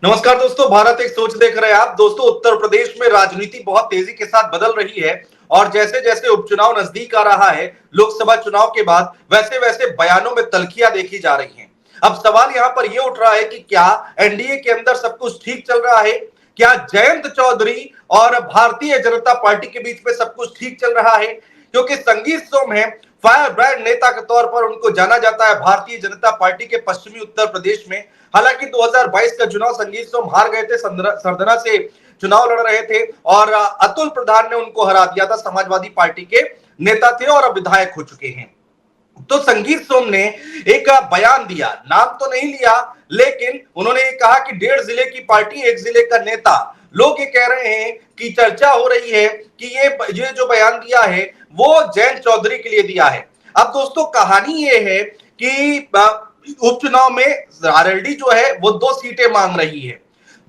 नमस्कार दोस्तों, भारत एक सोच देख रहे हैं आप। दोस्तों, उत्तर प्रदेश में राजनीति बहुत तेजी के साथ बदल रही है और जैसे जैसे उपचुनाव नजदीक आ रहा है लोकसभा चुनाव के बाद, वैसे वैसे बयानों में तल्खियां देखी जा रही हैं। अब सवाल यहां पर यह उठ रहा है कि क्या एनडीए के अंदर सब कुछ ठीक चल रहा है? क्या जयंत चौधरी और भारतीय जनता पार्टी के बीच में सब कुछ ठीक चल रहा है? क्योंकि संगीत सोम है, फायर ब्रांड नेता के तौर पर उनको जाना जाता है भारतीय जनता पार्टी के पश्चिमी उत्तर प्रदेश में। हालांकि 2022 का चुनाव संगीत सोम हार गए थे, सरदना से चुनाव लड़ रहे थे और अतुल प्रधान ने उनको हरा दिया था। समाजवादी पार्टी के नेता थे और अब विधायक हो चुके हैं। तो संगीत सोम ने एक बयान दिया, नाम तो नहीं लिया, लेकिन उन्होंने ये कहा कि 1.5 जिले की पार्टी, 1 जिले का नेता। लोग ये कह रहे हैं कि चर्चा हो रही है कि ये जो बयान दिया है वो जयंत चौधरी के लिए दिया है। अब दोस्तों, कहानी ये है कि उपचुनाव में आरएलडी जो है वो 2 सीटें मांग रही है।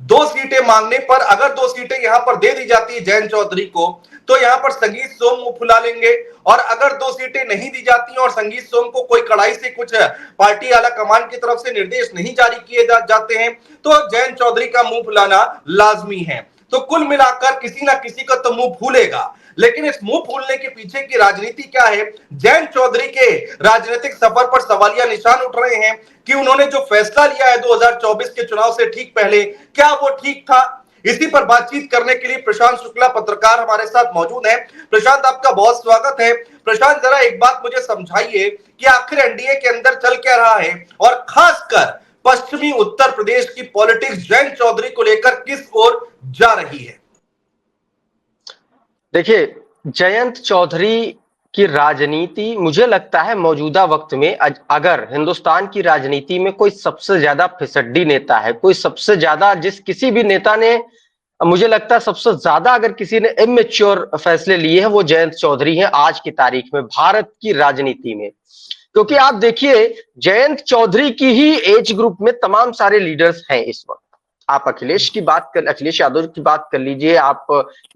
2 सीटें मांगने पर अगर 2 सीटें यहां पर दे दी जाती है जयंत चौधरी को, तो यहां पर संगीत सोम मुंह फुला लेंगे। और अगर 2 सीटें नहीं दी जाती और संगीत सोम को कोई कड़ाई से कुछ पार्टी आला कमान की तरफ से निर्देश नहीं जारी किए जाते हैं, तो जयंत चौधरी का मुंह फुलाना लाजमी है। तो कुल मिलाकर किसी ना किसी का तो मुंह फूलेगा। लेकिन इस मुंह फूलने के पीछे की राजनीति क्या है? जयंत चौधरी के राजनीतिक सफर पर सवालिया निशान उठ रहे हैं कि उन्होंने जो फैसला लिया है 2024 के चुनाव से ठीक पहले, क्या वो ठीक था? इसी पर बातचीत करने के लिए प्रशांत शुक्ला पत्रकार हमारे साथ मौजूद है। प्रशांत, आपका बहुत स्वागत है। प्रशांत, जरा एक बात मुझे समझाइए कि आखिर एनडीए के अंदर चल क्या रहा है और खासकर पश्चिमी उत्तर प्रदेश की पॉलिटिक्स जयंत चौधरी को लेकर किस ओर जा रही है? देखिए, जयंत चौधरी की राजनीति मुझे लगता है मौजूदा वक्त में अगर हिंदुस्तान की राजनीति में कोई सबसे ज्यादा फिसड्डी नेता है, कोई सबसे ज्यादा किसी भी नेता ने, मुझे लगता है सबसे ज्यादा अगर किसी ने इमेच्योर फैसले लिए हैं वो जयंत चौधरी हैं आज की तारीख में भारत की राजनीति में। क्योंकि आप देखिए, जयंत चौधरी की ही एज ग्रुप में तमाम सारे लीडर्स हैं इस वक्त। आप अखिलेश यादव की बात कर लीजिए, आप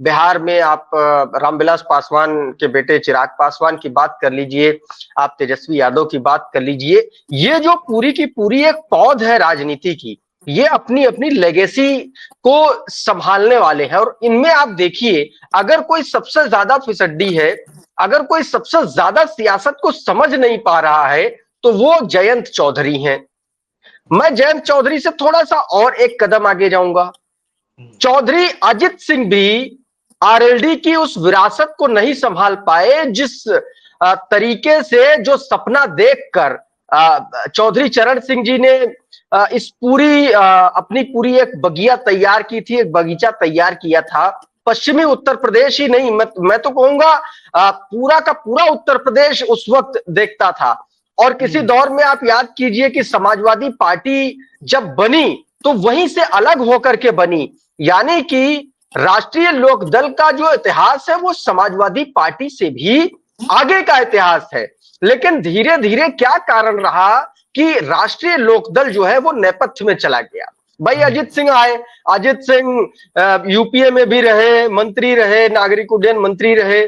बिहार में आप रामविलास पासवान के बेटे चिराग पासवान की बात कर लीजिए, आप तेजस्वी यादव की बात कर लीजिए। ये जो पूरी की पूरी एक पौध है राजनीति की, ये अपनी अपनी लेगेसी को संभालने वाले हैं। और इनमें आप देखिए, अगर कोई सबसे ज्यादा फिसड्डी है, अगर कोई सबसे ज्यादा सियासत को समझ नहीं पा रहा है, तो वो जयंत चौधरी हैं। मैं जयंत चौधरी से थोड़ा सा और एक कदम आगे जाऊंगा। चौधरी अजित सिंह भी आरएलडी की उस विरासत को नहीं संभाल पाए जिस तरीके से, जो सपना देखकर चौधरी चरण सिंह जी ने इस पूरी अपनी पूरी एक बगिया तैयार की थी, एक बगीचा तैयार किया था। पश्चिमी उत्तर प्रदेश ही नहीं, मैं तो कहूंगा पूरा का पूरा उत्तर प्रदेश उस वक्त देखता था। और किसी दौर में आप याद कीजिए कि समाजवादी पार्टी जब बनी तो वहीं से अलग होकर के बनी, यानी कि राष्ट्रीय लोकदल का जो इतिहास है वो समाजवादी पार्टी से भी आगे का इतिहास है। लेकिन धीरे धीरे क्या कारण रहा कि राष्ट्रीय लोकदल जो है वो नेपथ्य में चला गया। भाई अजित सिंह आए, अजित सिंह यूपीए में भी रहे, मंत्री रहे, नागरिक उड्डयन मंत्री रहे,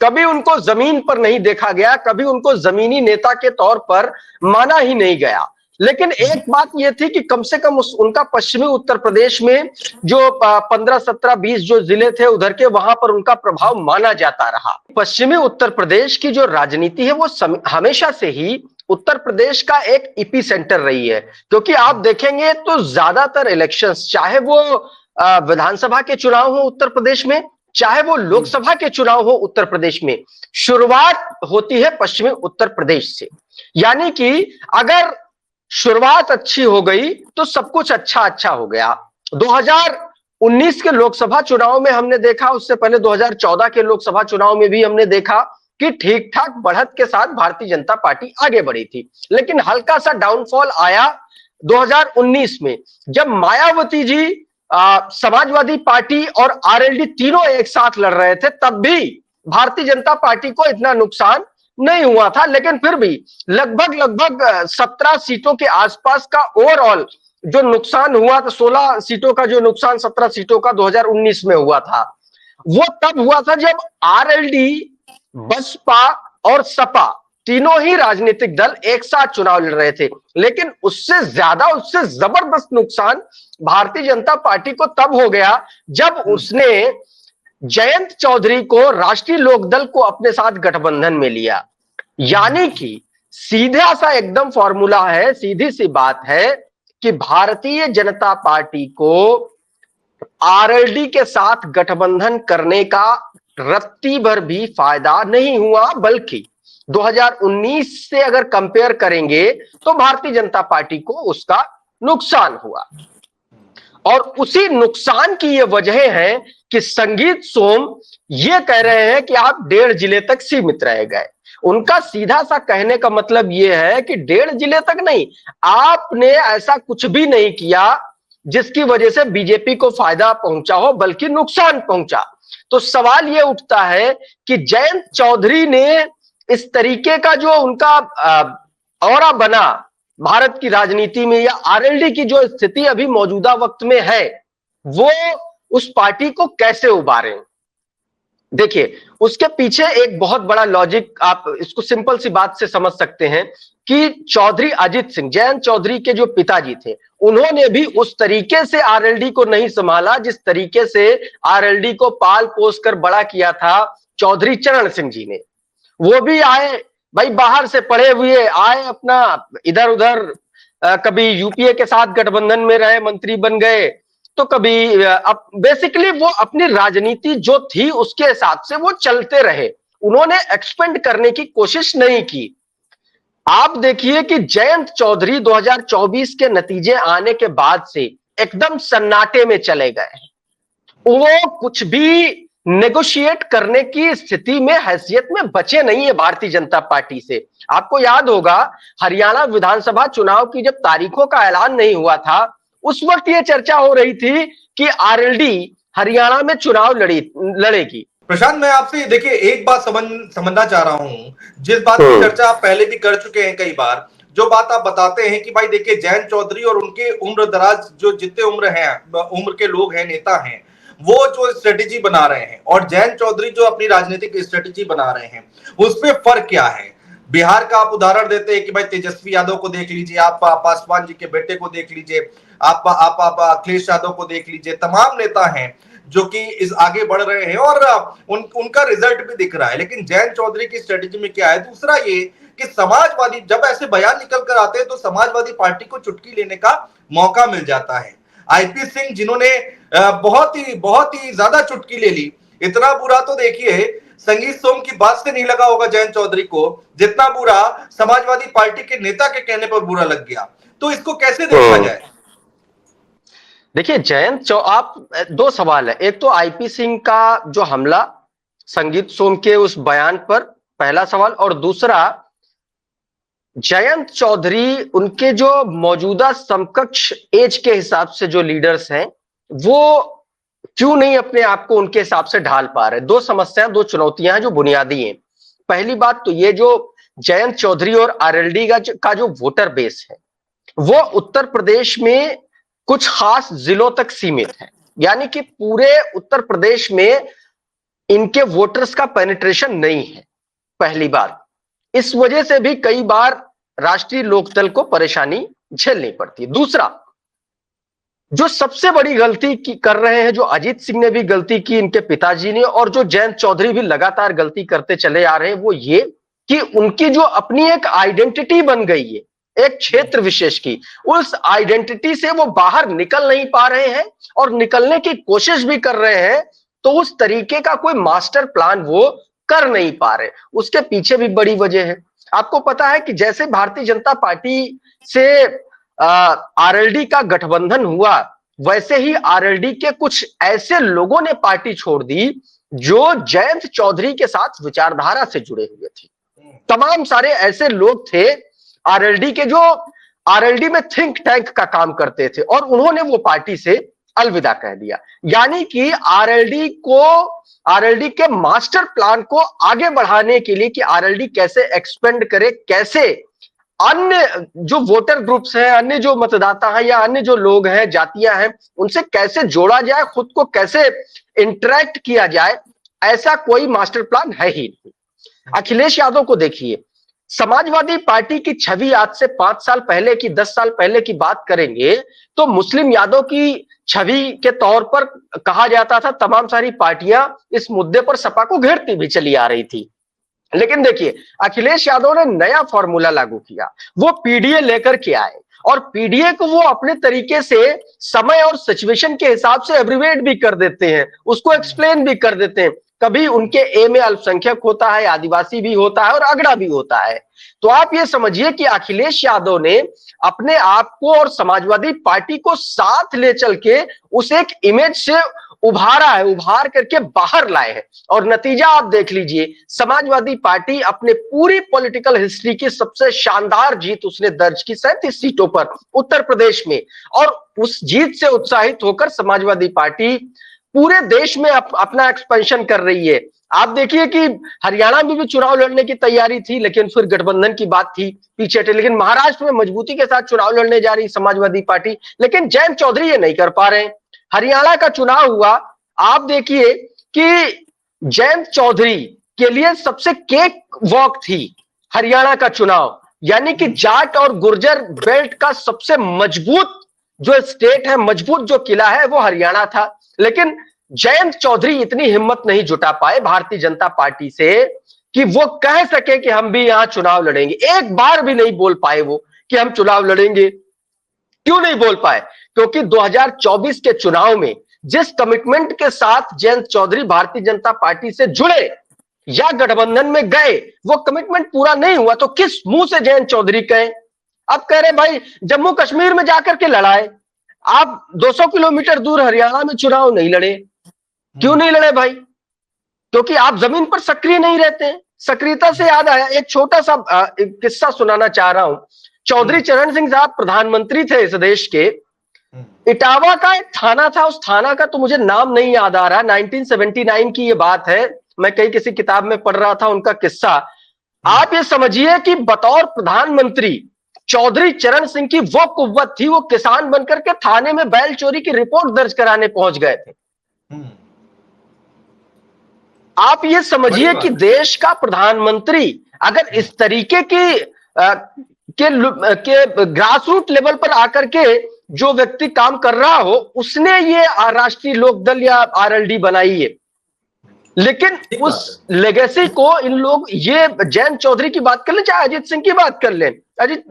कभी उनको जमीन पर नहीं देखा गया, कभी उनको जमीनी नेता के तौर पर माना ही नहीं गया। लेकिन एक बात यह थी कि कम से कम उनका पश्चिमी उत्तर प्रदेश में जो 15, 17, 20 जो जिले थे उधर के, वहां पर उनका प्रभाव माना जाता रहा। पश्चिमी उत्तर प्रदेश की जो राजनीति है वो हमेशा से ही उत्तर प्रदेश का एक इपी सेंटर रही है। क्योंकि आप देखेंगे तो ज्यादातर इलेक्शंस, चाहे वो विधानसभा के चुनाव हो उत्तर प्रदेश में, चाहे वो लोकसभा के चुनाव हो उत्तर प्रदेश में, शुरुआत होती है पश्चिमी उत्तर प्रदेश से। यानी कि अगर शुरुआत अच्छी हो गई तो सब कुछ अच्छा अच्छा हो गया। 2019 के लोकसभा चुनाव में हमने देखा, उससे पहले 2014 के लोकसभा चुनाव में भी हमने देखा कि ठीक ठाक बढ़त के साथ भारतीय जनता पार्टी आगे बढ़ी थी। लेकिन हल्का सा डाउनफॉल आया 2019 में, जब मायावती जी समाजवादी पार्टी और आरएलडी तीनों एक साथ लड़ रहे थे। तब भी भारतीय जनता पार्टी को इतना नुकसान नहीं हुआ था, लेकिन फिर भी लगभग 17 सीटों के आसपास का ओवरऑल जो नुकसान हुआ था, 16 सीटों का जो नुकसान 17 सीटों का 2019 में हुआ था, वो तब हुआ था जब आरएलडी, बसपा और सपा तीनों ही राजनीतिक दल एक साथ चुनाव लड़ रहे थे, लेकिन उससे ज्यादा, उससे जबरदस्त नुकसान भारतीय जनता पार्टी को तब हो गया जब उसने जयंत चौधरी को राष्ट्रीय लोकदल को अपने साथ गठबंधन में लिया। यानी कि सीधा सा एकदम फॉर्मूला है, सीधी सी बात है कि भारतीय जनता पार्टी को आरएलडी के साथ गठबंधन करने का रत्ती भर भी फायदा नहीं हुआ, बल्कि 2019 से अगर कंपेयर करेंगे तो भारतीय जनता पार्टी को उसका नुकसान हुआ। और उसी नुकसान की ये वजह है कि संगीत सोम ये कह रहे हैं कि आप 1.5 जिले तक सीमित रह गए। उनका सीधा सा कहने का मतलब ये है कि 1.5 जिले तक नहीं, आपने ऐसा कुछ भी नहीं किया जिसकी वजह से बीजेपी को फायदा पहुंचा हो, बल्कि नुकसान पहुंचा। तो सवाल ये उठता है कि जयंत चौधरी ने इस तरीके का जो उनका औरा बना भारत की राजनीति में, या आरएलडी की जो स्थिति अभी मौजूदा वक्त में है, वो उस पार्टी को कैसे उबारे। देखिए, उसके पीछे एक बहुत बड़ा लॉजिक, आप इसको सिंपल सी बात से समझ सकते हैं कि चौधरी अजित सिंह, जयंत चौधरी के जो पिताजी थे, उन्होंने भी उस तरीके से आरएलडी को नहीं संभाला जिस तरीके से आरएलडी को पाल पोस कर बड़ा किया था चौधरी चरण सिंह जी ने। वो भी आए भाई, बाहर से पढ़े हुए आए, अपना इधर उधर कभी यूपीए के साथ गठबंधन में रहे, मंत्री बन गए, तो कभी अब बेसिकली वो अपनी राजनीति जो थी उसके हिसाब से वो चलते रहे, उन्होंने एक्सपेंड करने की कोशिश नहीं की। आप देखिए कि जयंत चौधरी 2024 के नतीजे आने के बाद से एकदम सन्नाटे में चले गए। वो कुछ भी नेगोशिएट करने की स्थिति में, हैसियत में बचे नहीं है भारतीय जनता पार्टी से। आपको याद होगा हरियाणा विधानसभा चुनाव की जब तारीखों का ऐलान नहीं हुआ था, उस वक्त ये चर्चा हो रही थी कि आरएलडी हरियाणा में चुनाव लड़ेगी। प्रशांत, मैं आपसे देखिए एक बात समझना चाह रहा हूं, जिस बात की चर्चा आप पहले भी कर चुके हैं कई बार, जो बात आप बताते हैं कि भाई देखिए जयंत चौधरी और उनके उम्र दराज जो जितने उम्र के लोग हैं, नेता हैं, वो जो स्ट्रेटेजी बना रहे हैं और जयंत चौधरी जो अपनी राजनीतिक स्ट्रेटेजी बना रहे हैं, उसमें फर्क क्या है। बिहार का आप उदाहरण देते हैं कि भाई तेजस्वी यादव को देख लीजिए, आप पासवान जी के बेटे को देख लीजिए, आप अखिलेश यादव को देख लीजिए, तमाम नेता हैं जो कि इस आगे बढ़ रहे हैं और उनका रिजल्ट भी दिख रहा है। लेकिन जयंत चौधरी की स्ट्रेटेजी में क्या है, दूसरा ये कि समाजवादी जब ऐसे बयान निकल कर आते हैं तो समाजवादी पार्टी को चुटकी लेने का मौका मिल जाता है। आईपी सिंह जिन्होंने बहुत ही ज्यादा चुटकी ले ली, इतना बुरा तो देखिए संगीत सोम की बात से नहीं लगा होगा जयंत चौधरी को, जितना बुरा समाजवादी पार्टी के नेता के कहने पर बुरा लग गया। तो इसको कैसे देखा जाए। देखिए आप, दो सवाल है, एक तो आईपी सिंह का जो हमला संगीत सोम के उस बयान पर, पहला सवाल, और दूसरा जयंत चौधरी उनके जो मौजूदा समकक्ष एज के हिसाब से जो लीडर्स हैं, वो क्यों नहीं अपने आप को उनके हिसाब से ढाल पा रहे। दो समस्याएं, दो चुनौतियां हैं जो बुनियादी हैं। पहली बात तो ये, जो जयंत चौधरी और आरएलडी का जो वोटर बेस है, वो उत्तर प्रदेश में कुछ खास जिलों तक सीमित है, यानी कि पूरे उत्तर प्रदेश में इनके वोटर्स का पेनिट्रेशन नहीं है, पहली बार। इस वजह से भी कई बार राष्ट्रीय लोकदल को परेशानी झेलनी पड़ती है। दूसरा, जो सबसे बड़ी गलती कर रहे हैं, जो अजीत सिंह ने भी गलती की, इनके पिताजी ने, और जो जयंत चौधरी भी लगातार गलती करते चले आ रहे हैं, वो ये कि उनकी जो अपनी एक आइडेंटिटी बन गई है एक क्षेत्र विशेष की, उस आइडेंटिटी से वो बाहर निकल नहीं पा रहे हैं, और निकलने की कोशिश भी कर रहे हैं तो उस तरीके का कोई मास्टर प्लान वो कर नहीं पा रहे। उसके पीछे भी बड़ी वजह है। आपको पता है कि जैसे भारतीय जनता पार्टी से आरएलडी का गठबंधन हुआ, वैसे ही आरएलडी के कुछ ऐसे लोगों ने पार्टी छोड़ दी जो जयंत चौधरी के साथ विचारधारा से जुड़े हुए थे। तमाम सारे ऐसे लोग थे आरएलडी के जो आरएलडी में थिंक टैंक का काम करते थे, और उन्होंने वो पार्टी से अलविदा कह दिया। यानी कि आरएलडी के मास्टर प्लान को आगे बढ़ाने के लिए कि आरएलडी कैसे एक्सपेंड करे, कैसे अन्य जो वोटर ग्रुप्स हैं, अन्य जो मतदाता हैं, या अन्य जो लोग हैं, जातियां हैं, उनसे कैसे जोड़ा जाए, खुद को कैसे इंटरेक्ट किया जाए, ऐसा कोई मास्टर प्लान है ही नहीं। अखिलेश यादव को देखिए, समाजवादी पार्टी की छवि आज से 5 साल पहले की, 10 साल पहले की बात करेंगे तो मुस्लिम यादव की छवि के तौर पर कहा जाता था। तमाम सारी पार्टियां इस मुद्दे पर सपा को घेरती भी चली आ रही थी। लेकिन देखिए, अखिलेश यादव ने नया फॉर्मूला लागू किया। वो पीडीए लेकर के आए और पीडीए को वो अपने तरीके से समय और सिचुएशन के हिसाब से एब्रिवेट भी कर देते हैं, उसको एक्सप्लेन भी कर देते हैं। कभी उनके ए में अल्पसंख्यक होता है, आदिवासी भी होता है और अगड़ा भी होता है। तो आप ये समझिए कि अखिलेश यादव ने अपने आप को और समाजवादी पार्टी को साथ ले चल के उस एक इमेज से उभारा है, उभार करके बाहर लाए हैं। और नतीजा आप देख लीजिए, समाजवादी पार्टी अपने पूरी पॉलिटिकल हिस्ट्री की सबसे शानदार जीत उसने दर्ज की 37 सीटों पर उत्तर प्रदेश में। और उस जीत से उत्साहित होकर समाजवादी पार्टी पूरे देश में अपना एक्सपेंशन कर रही है। आप देखिए कि हरियाणा में भी चुनाव लड़ने की तैयारी थी, लेकिन फिर गठबंधन की बात थी, पीछे हटे। लेकिन महाराष्ट्र में मजबूती के साथ चुनाव लड़ने जा रही समाजवादी पार्टी, लेकिन जयंत चौधरी ये नहीं कर पा रहे हैं। हरियाणा का चुनाव हुआ, आप देखिए कि जयंत चौधरी के लिए सबसे केक वॉक थी हरियाणा का चुनाव। यानी कि जाट और गुर्जर बेल्ट का सबसे मजबूत जो स्टेट है, मजबूत जो किला है, वो हरियाणा था। लेकिन जयंत चौधरी इतनी हिम्मत नहीं जुटा पाए भारतीय जनता पार्टी से कि वो कह सके कि हम भी यहां चुनाव लड़ेंगे। एक बार भी नहीं बोल पाए वो कि हम चुनाव लड़ेंगे। क्यों नहीं बोल पाए? क्योंकि 2024 के चुनाव में जिस कमिटमेंट के साथ जयंत चौधरी भारतीय जनता पार्टी से जुड़े या गठबंधन में गए, वो कमिटमेंट पूरा नहीं हुआ। तो किस मुंह से जयंत चौधरी कहे? अब कह रहे भाई जम्मू कश्मीर में जाकर के लड़ाए, आप 200 किलोमीटर दूर हरियाणा में चुनाव नहीं लड़े। क्यों नहीं लड़े भाई? क्योंकि आप जमीन पर सक्रिय नहीं रहते हैं। सक्रियता से याद आया, एक छोटा सा किस्सा सुनाना चाह रहा हूं। चौधरी चरण सिंह साहब प्रधानमंत्री थे इस देश के। इटावा का एक थाना था, उस थाना का तो मुझे नाम नहीं याद आ रहा। 1979 की ये बात है, मैं कहीं किसी किताब में पढ़ रहा था उनका किस्सा। आप ये समझिए कि बतौर प्रधानमंत्री चौधरी चरण सिंह की वो कुव्वत थी, वो किसान बनकर के थाने में बैल चोरी की रिपोर्ट दर्ज कराने पहुंच गए थे। आप ये समझिए कि देश का प्रधानमंत्री अगर इस तरीके के ग्रास रूट लेवल पर आकर के जो व्यक्ति काम कर रहा हो, उसने ये राष्ट्रीय लोकदल या आरएलडी बनाई है। लेकिन उस लेगेसी को इन लोग, ये जयंत चौधरी की बात कर लें चाहे अजीत सिंह की बात कर लें, अजीत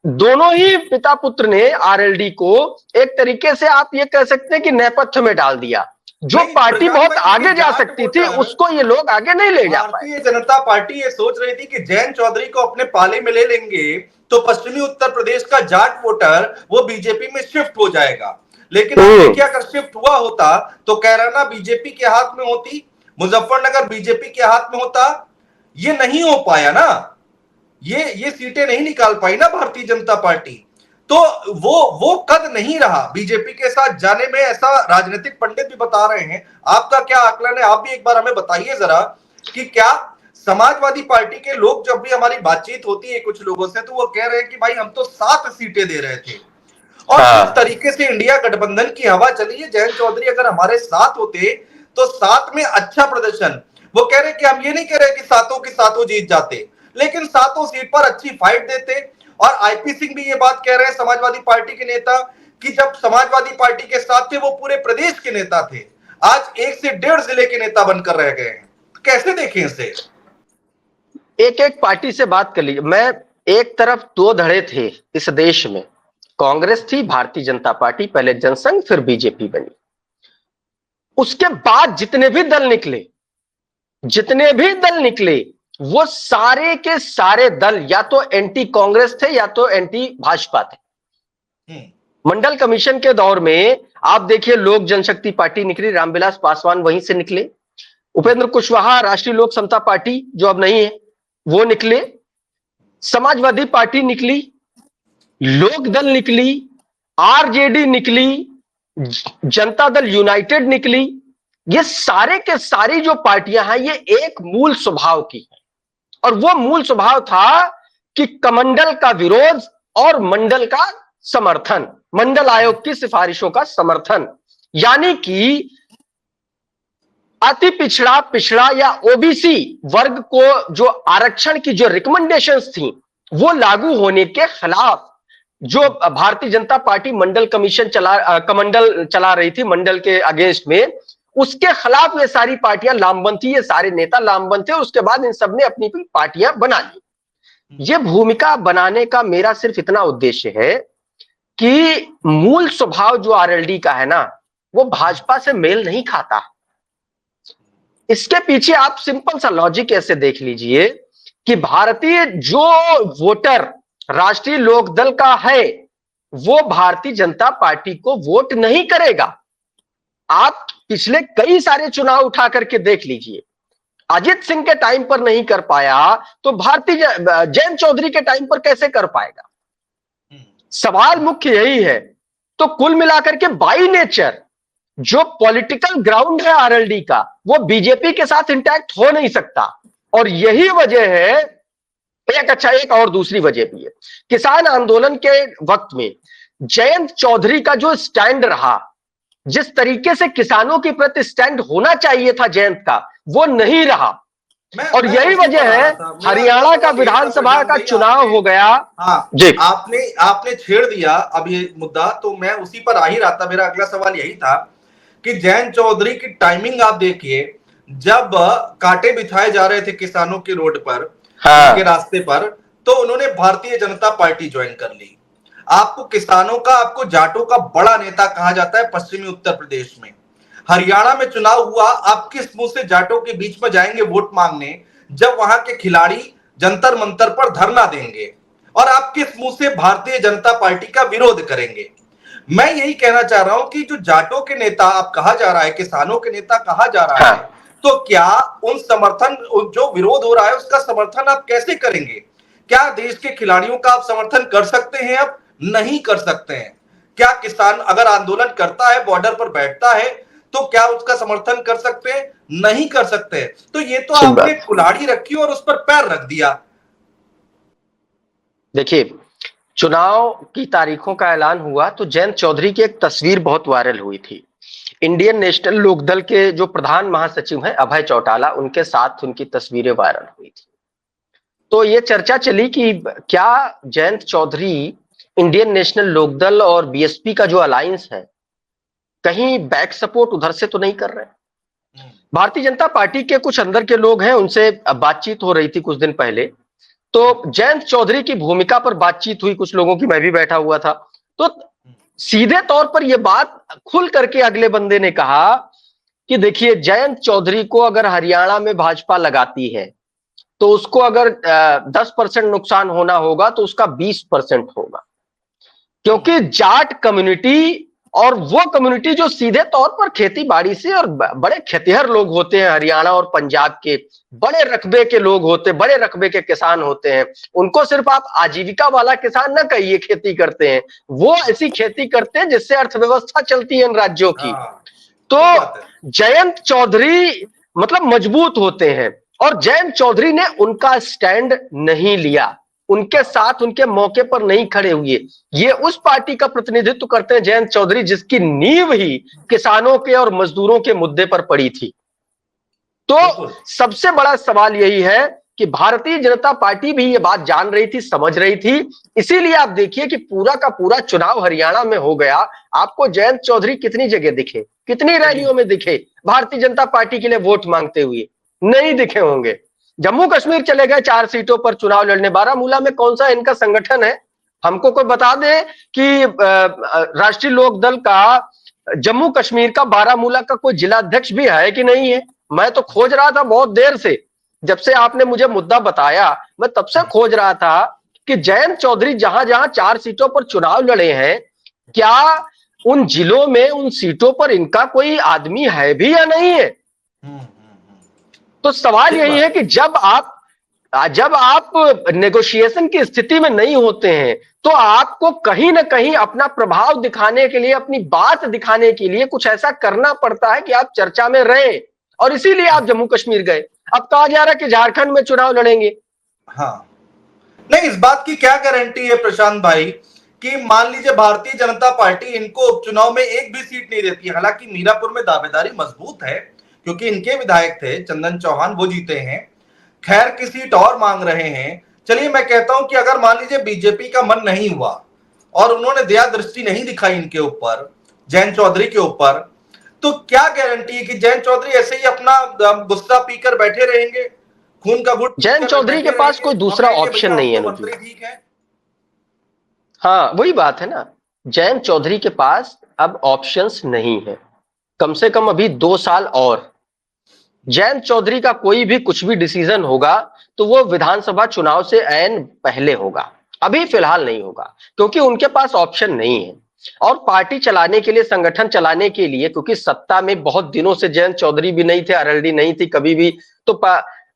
दोनों ही पिता पुत्र ने आरएलडी को एक तरीके से आप ये कह सकते हैं कि नेपथ्य में डाल दिया। जो पार्टी बहुत आगे जा सकती थी उसको ये लोग आगे नहीं ले जा पाए। भारतीय जनता पार्टी ये सोच रही थी कि जयंत चौधरी को अपने पाले में ले लेंगे तो पश्चिमी उत्तर प्रदेश का जाट वोटर वो बीजेपी में शिफ्ट हो जाएगा। लेकिन अब देखिए, अगर शिफ्ट हुआ होता तो कैराना बीजेपी के हाथ में होती, मुजफ्फरनगर बीजेपी के हाथ में होता। ये नहीं हो पाया ना, ये सीटें नहीं निकाल पाई ना भारतीय जनता पार्टी। तो वो कद नहीं रहा बीजेपी के साथ जाने में, ऐसा राजनीतिक पंडित भी बता रहे हैं। आपका क्या आकलन है? आप भी एक बार हमें बताइए जरा कि क्या समाजवादी पार्टी के लोग, जब भी हमारी बातचीत होती है कुछ लोगों से, तो वो कह रहे हैं कि भाई हम तो 7 सीटें दे रहे थे और जिस तरीके से इंडिया गठबंधन की हवा चली है, जयंत चौधरी अगर हमारे साथ होते तो 7 में अच्छा प्रदर्शन। वो कह रहे कि हम ये नहीं कह रहे कि सातों के सातों जीत जाते, लेकिन 7 सीट पर अच्छी फाइट देते। और आईपी सिंह भी ये बात कह रहे हैं, समाजवादी पार्टी के नेता, कि जब समाजवादी पार्टी के साथ थे वो पूरे प्रदेश के नेता थे, आज 1 से 1.5 जिले के नेता बनकर रह गए हैं। कैसे देखें इसे? एक एक पार्टी से बात कर लीजिए। मैं एक तरफ 2 धड़े थे इस देश में, कांग्रेस थी, भारतीय जनता पार्टी, पहले जनसंघ फिर बीजेपी बनी। उसके बाद जितने भी दल निकले वो सारे के सारे दल या तो एंटी कांग्रेस थे या तो एंटी भाजपा थे। मंडल कमीशन के दौर में आप देखिए, लोक जनशक्ति पार्टी निकली, रामविलास पासवान वहीं से निकले। उपेंद्र कुशवाहा, राष्ट्रीय लोक समता पार्टी जो अब नहीं है, वो निकले। समाजवादी पार्टी निकली, लोक दल निकली, आरजेडी निकली, जनता दल यूनाइटेड निकली। ये सारे के सारी जो पार्टियां हैं, ये एक मूल स्वभाव की है, और वो मूल स्वभाव था कि कमंडल का विरोध और मंडल का समर्थन, मंडल आयोग की सिफारिशों का समर्थन। यानी कि अति पिछड़ा, पिछड़ा या ओबीसी वर्ग को जो आरक्षण की जो रिकमेंडेशंस थी वो लागू होने के खिलाफ जो भारतीय जनता पार्टी मंडल कमीशन कमंडल चला रही थी, मंडल के अगेंस्ट में, उसके खिलाफ ये सारी पार्टियां लामबंद थी, ये सारे नेता लामबंद थे। और उसके बाद इन सब ने अपनी अपनी पार्टियां बना ली। ये भूमिका बनाने का मेरा सिर्फ इतना उद्देश्य है कि मूल स्वभाव जो आरएलडी का है ना, वो भाजपा से मेल नहीं खाता। इसके पीछे आप सिंपल सा लॉजिक ऐसे देख लीजिए कि भारतीय जो वोटर राष्ट्रीय लोकदल का है वो भारतीय जनता पार्टी को वोट नहीं करेगा। आप पिछले कई सारे चुनाव उठा करके देख लीजिए, अजित सिंह के टाइम पर नहीं कर पाया तो भारतीय जयंत चौधरी के टाइम पर कैसे कर पाएगा? सवाल मुख्य यही है। तो कुल मिलाकर के बाई नेचर जो पॉलिटिकल ग्राउंड है आरएलडी का, वो बीजेपी के साथ इंटैक्ट हो नहीं सकता। और यही वजह है, एक और दूसरी वजह भी है। किसान आंदोलन के वक्त में जयंत चौधरी का जो स्टैंड रहा, जिस तरीके से किसानों के प्रति स्टैंड होना चाहिए था जयंत का, वो नहीं रहा। और यही वजह है हरियाणा का विधानसभा का चुनाव हो गया। हाँ जी, आपने छेड़ दिया अब ये मुद्दा, तो मैं उसी पर आ ही रहा था। मेरा अगला सवाल यही था कि जयंत चौधरी की टाइमिंग आप देखिए, जब कांटे बिछाए जा रहे थे किसानों के रोड पर, के रास्ते पर, तो उन्होंने भारतीय जनता पार्टी ज्वाइन कर ली। आपको किसानों का, आपको जाटों का बड़ा नेता कहा जाता है पश्चिमी उत्तर प्रदेश में। हरियाणा में चुनाव हुआ, आप किस मुंह से जाटों के बीच में जाएंगे वोट मांगने, जब वहां के खिलाड़ी जंतर मंतर पर धरना देंगे? और आप किस मुंह से भारतीय जनता पार्टी का विरोध करेंगे? मैं यही कहना चाह रहा हूं कि जो जाटों के नेता आप कहा जा रहा है, किसानों के नेता कहा जा रहा है, तो क्या उन समर्थन, जो विरोध हो रहा है उसका समर्थन आप कैसे करेंगे? क्या देश के खिलाड़ियों का आप समर्थन कर सकते हैं? अब नहीं कर सकते हैं। क्या किसान अगर आंदोलन करता है, बॉर्डर पर बैठता है, तो क्या उसका समर्थन कर सकते हैं? नहीं कर सकते। तो ये तो आपने कुल्हाड़ी रखी और उस पर पैर रख दिया। देखिए, चुनाव की तारीखों का ऐलान हुआ तो जयंत चौधरी की एक तस्वीर बहुत वायरल हुई थी। इंडियन नेशनल लोकदल के जो प्रधान महासचिव हैं अभय चौटाला, उनके साथ उनकी तस्वीरें वायरल हुई थी। तो ये चर्चा चली कि क्या जयंत चौधरी इंडियन नेशनल लोकदल और बीएसपी का जो अलायंस है, कहीं बैक सपोर्ट उधर से तो नहीं कर रहे? भारतीय जनता पार्टी के कुछ अंदर के लोग हैं, उनसे बातचीत हो रही थी कुछ दिन पहले, तो जयंत चौधरी की भूमिका पर बातचीत हुई कुछ लोगों की, मैं भी बैठा हुआ था। तो सीधे तौर पर यह बात खुल करके अगले बंदे ने कहा कि देखिए, जयंत चौधरी को अगर हरियाणा में भाजपा लगाती है तो उसको अगर 10% नुकसान होना होगा तो उसका 20% होगा, क्योंकि जाट कम्युनिटी और वो कम्युनिटी जो सीधे तौर पर खेती बाड़ी से, और बड़े खेतिहर लोग होते हैं हरियाणा और पंजाब के, बड़े रकबे के लोग होते हैं, बड़े रकबे के किसान होते हैं। उनको सिर्फ आप आजीविका वाला किसान ना कहिए, खेती करते हैं, वो ऐसी खेती करते हैं जिससे अर्थव्यवस्था चलती है इन राज्यों की। तो जयंत चौधरी मतलब मजबूत होते हैं, और जयंत चौधरी ने उनका स्टैंड नहीं लिया, उनके साथ उनके मौके पर नहीं खड़े हुए। ये उस पार्टी का प्रतिनिधित्व करते हैं जयंत चौधरी जिसकी नींव ही किसानों के और मजदूरों के मुद्दे पर पड़ी थी। तो सबसे बड़ा सवाल यही है कि भारतीय जनता पार्टी भी ये बात जान रही थी, समझ रही थी। इसीलिए आप देखिए कि पूरा का पूरा चुनाव हरियाणा में हो गया। आपको जयंत चौधरी कितनी जगह दिखे, कितनी रैलियों में दिखे भारतीय जनता पार्टी के लिए वोट मांगते हुए? नहीं दिखे होंगे। जम्मू कश्मीर चले गए 4 सीटों पर चुनाव लड़ने। बारामूला में कौन सा इनका संगठन है? हमको कोई बता दे कि राष्ट्रीय लोकदल का जम्मू कश्मीर का बारामूला का कोई जिला अध्यक्ष भी है कि नहीं है? मैं तो खोज रहा था बहुत देर से, जब से आपने मुझे मुद्दा बताया मैं तब से खोज रहा था कि जयंत चौधरी जहां जहां 4 सीटों पर चुनाव लड़े हैं, क्या उन जिलों में, उन सीटों पर इनका कोई आदमी है भी या नहीं है? तो सवाल यही है कि जब आप नेगोशिएशन की स्थिति में नहीं होते हैं तो आपको कहीं ना कहीं अपना प्रभाव दिखाने के लिए, अपनी बात दिखाने के लिए कुछ ऐसा करना पड़ता है कि आप चर्चा में रहें। और इसीलिए आप जम्मू कश्मीर गए। अब कहा जा रहा है कि झारखंड में चुनाव लड़ेंगे। हाँ, नहीं, इस बात की क्या गारंटी है प्रशांत भाई कि मान लीजिए भारतीय जनता पार्टी इनको उपचुनाव में एक भी सीट नहीं देती? हालांकि मीरापुर में दावेदारी मजबूत है, क्योंकि इनके विधायक थे चंदन चौहान, वो जीते हैं, खैर की सीट और मांग रहे हैं। चलिए मैं कहता हूं कि अगर मान लीजिए बीजेपी का मन नहीं हुआ और उन्होंने दया दृष्टि नहीं दिखाई इनके ऊपर, जयंत चौधरी के ऊपर, तो क्या गारंटी है कि जयंत चौधरी ऐसे ही अपना गुस्सा पीकर बैठे रहेंगे, खून का घुट जयंत पीकर चौधरी के बैठे पास रहेंगे कोई और दूसरा कहेंगे ऑप्शन भैया हम नहीं है तो नितिन। मंत्री ठीक है। हाँ, वही बात है ना, जयंत चौधरी के पास अब ऑप्शंस नहीं है, कम से कम अभी 2 साल और। जयंत चौधरी का कोई भी कुछ भी डिसीजन होगा तो वो विधानसभा चुनाव से ऐन पहले होगा, अभी फिलहाल नहीं होगा, क्योंकि उनके पास ऑप्शन नहीं है। और पार्टी चलाने के लिए, संगठन चलाने के लिए, क्योंकि सत्ता में बहुत दिनों से जयंत चौधरी भी नहीं थे, आरएलडी नहीं थी कभी भी, तो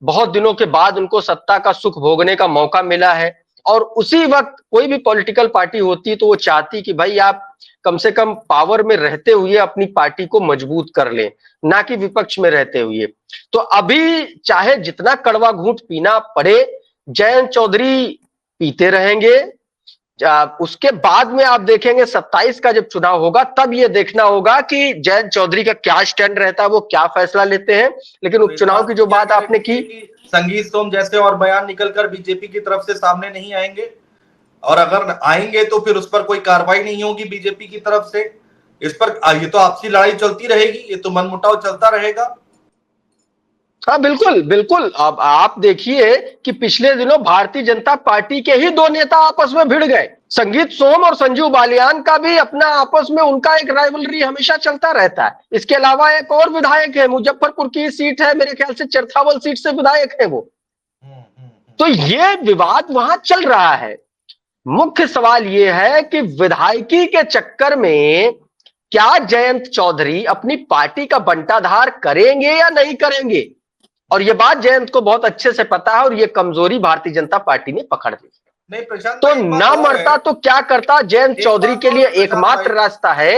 बहुत दिनों के बाद उनको सत्ता का सुख भोगने का मौका मिला है। और उसी वक्त कोई भी पॉलिटिकल पार्टी होती तो वो चाहती कि भाई आप कम से कम पावर में रहते हुए अपनी पार्टी को मजबूत कर लें, ना कि विपक्ष में रहते हुए। तो अभी चाहे जितना कड़वा घूंट पीना पड़े, जयंत चौधरी पीते रहेंगे। उसके बाद में आप देखेंगे 27 का जब चुनाव होगा तब ये देखना होगा कि जयंत चौधरी का क्या स्टैंड रहता है, वो क्या फैसला लेते हैं। लेकिन तो इस उपचुनाव बात की की जो क्या बात आपने गारंटी की, है कि संगीत सोम जैसे और बयान निकलकर बीजेपी की तरफ से सामने नहीं आएंगे, और अगर आएंगे तो फिर उस पर कोई कार्रवाई नहीं होगी बीजेपी की तरफ से? इस पर ये तो आपसी लड़ाई चलती रहेगी, ये तो मनमुटाव चलता रहेगा। हाँ बिल्कुल बिल्कुल। अब आप देखिए कि पिछले दिनों भारतीय जनता पार्टी के ही 2 नेता आपस में भिड़ गए, संगीत सोम और संजीव बालियान का भी अपना आपस में उनका एक राइवलरी हमेशा चलता रहता है। इसके अलावा एक और विधायक है, मुजफ्फरपुर की सीट है, मेरे ख्याल से चरथावल सीट से विधायक है वो। तो ये विवाद वहां चल रहा है। मुख्य सवाल ये है कि विधायकी के चक्कर में क्या जयंत चौधरी अपनी पार्टी का बंटाधार करेंगे या नहीं करेंगे। और ये बात जयंत को बहुत अच्छे से पता है, और ये कमजोरी भारतीय जनता पार्टी ने पकड़ ली। नहीं प्रशांत तो भाई, एक बात ना और है, मरता तो क्या करता, जयंत एक चौधरी बात के और लिए है प्रशांत एकमात्र भाई। रास्ता है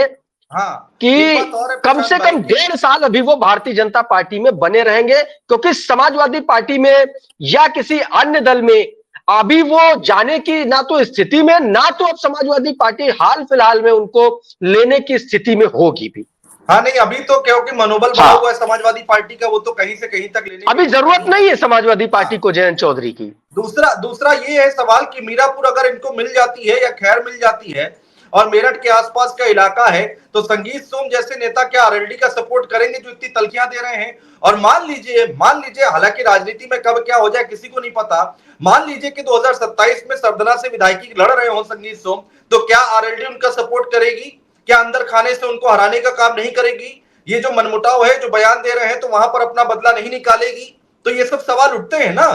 हाँ, एक कि बात और है कम प्रशांत से भाई कम कि 1.5 साल अभी वो भारतीय जनता पार्टी में बने रहेंगे, क्योंकि समाजवादी पार्टी में या किसी अन्य दल में अभी वो जाने की ना तो स्थिति में, ना तो अब समाजवादी पार्टी हाल फिलहाल में उनको लेने की स्थिति में होगी भी। हाँ नहीं, अभी तो क्योंकि मनोबल बढ़ा हुआ हाँ, है समाजवादी पार्टी का, वो तो कहीं से कहीं तक लेने की अभी स्थिति जरूरत नहीं है। नहीं है समाजवादी पार्टी हाँ, को जयंत चौधरी की। दूसरा दूसरा ये है सवाल कि मीरापुर अगर इनको मिल जाती है या खैर मिल जाती है और मेरठ के आसपास का इलाका है, तो संगीत सोम जैसे नेता क्या आरएलडी का सपोर्ट करेंगे जो इतनी तल्खियां दे रहे हैं? और मान लीजिए हालांकि राजनीति में कब क्या हो जाए किसी को नहीं पता, मान लीजिए कि 2027 में सरदना से विधायकी लड़ रहे हो संगीत सोम, तो क्या आरएलडी उनका सपोर्ट करेगी? क्या अंदर खाने से उनको हराने का काम नहीं करेगी? ये जो मनमुटाव है, जो बयान दे रहे हैं, तो वहां पर अपना बदला नहीं निकालेगी? तो ये सब सवाल उठते हैं ना।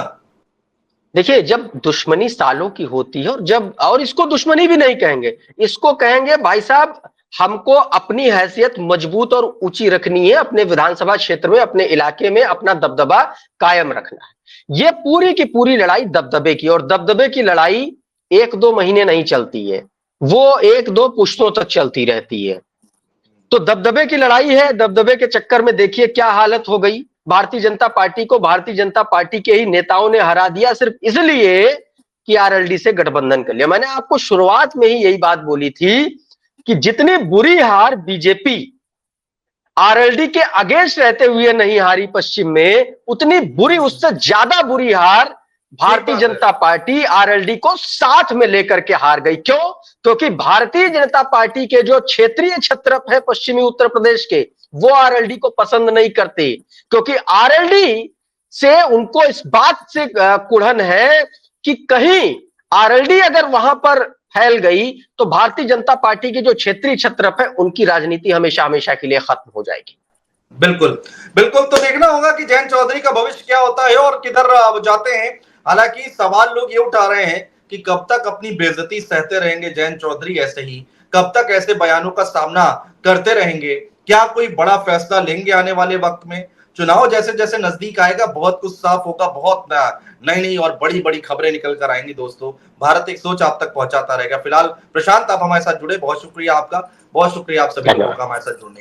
देखिए, जब दुश्मनी सालों की होती है, और इसको दुश्मनी भी नहीं कहेंगे, इसको कहेंगे भाई साहब हमको अपनी हैसियत मजबूत और ऊंची रखनी है, अपने विधानसभा क्षेत्र में, अपने इलाके में अपना दबदबा कायम रखना है। ये पूरी की पूरी लड़ाई दबदबे की, और दबदबे की लड़ाई 1-2 महीने नहीं चलती है, वो 1-2 पुश्तों तक चलती रहती है। तो दबदबे की लड़ाई है, दबदबे के चक्कर में देखिए क्या हालत हो गई। भारतीय जनता पार्टी को भारतीय जनता पार्टी के ही नेताओं ने हरा दिया, सिर्फ इसलिए कि आरएलडी से गठबंधन कर लिया। मैंने आपको शुरुआत में ही यही बात बोली थी कि जितनी बुरी हार बीजेपी आरएलडी के अगेंस्ट रहते हुए नहीं हारी पश्चिम में, उतनी बुरी, उससे ज्यादा बुरी हार ठीक भारतीय बात है। जनता पार्टी आरएलडी को साथ में लेकर के हार गई। क्यों? क्योंकि भारतीय जनता पार्टी के जो क्षेत्रीय क्षत्रप है पश्चिमी उत्तर प्रदेश के, वो आरएलडी को पसंद नहीं करते, क्योंकि आरएलडी से उनको इस बात से कुढ़न है कि कहीं आरएलडी अगर वहां पर फैल गई तो भारतीय जनता पार्टी के जो क्षेत्रीय क्षत्रप है उनकी राजनीति हमेशा हमेशा के लिए खत्म हो जाएगी। बिल्कुल बिल्कुल। तो देखना होगा कि जयंत चौधरी का भविष्य क्या होता है और किधर जाते हैं। हालांकि सवाल लोग ये उठा रहे हैं कि कब तक अपनी बेइज्जती सहते रहेंगे जयंत चौधरी, ऐसे ही कब तक ऐसे बयानों का सामना करते रहेंगे? क्या कोई बड़ा फैसला लेंगे आने वाले वक्त में? चुनाव जैसे जैसे नजदीक आएगा बहुत कुछ साफ होगा, बहुत नई नई और बड़ी बड़ी खबरें निकल कर आएंगी। दोस्तों, भारत एक सोच आप तक पहुंचाता रहेगा। फिलहाल प्रशांत, आप हमारे साथ जुड़े, बहुत शुक्रिया आपका, बहुत शुक्रिया आप सभी लोगों धन्यवाद। का हमारे साथ जुड़ने